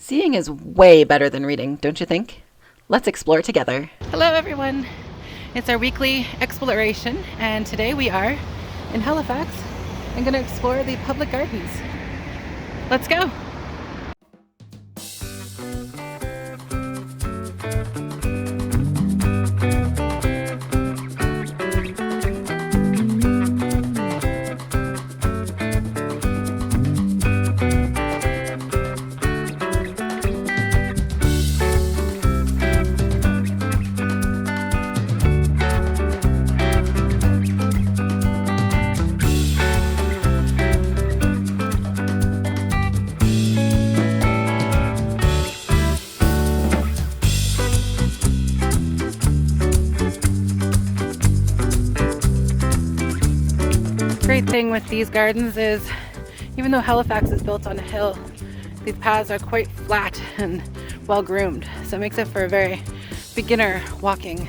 Seeing is way better than reading, don't you think? Let's explore together. Hello everyone! It's our weekly exploration and today we are in Halifax and going to explore the public gardens. Let's go! Great thing with these gardens is even though Halifax is built on a hill, these paths are quite flat and well groomed, so it makes it for a very beginner walking.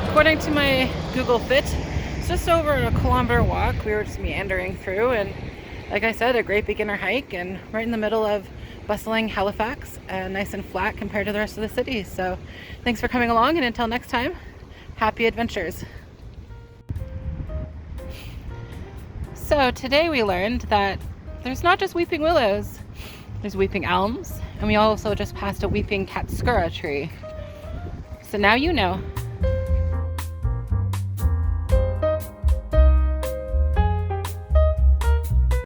According to my Google Fit, it's just over a kilometer walk. We were just meandering through, and like I said, a great beginner hike and right in the middle of bustling Halifax, nice and flat compared to the rest of the city. So thanks for coming along, and until next time, happy adventures. So today we learned that there's not just weeping willows, there's weeping elms, and we also just passed a weeping katsura tree. So now you know.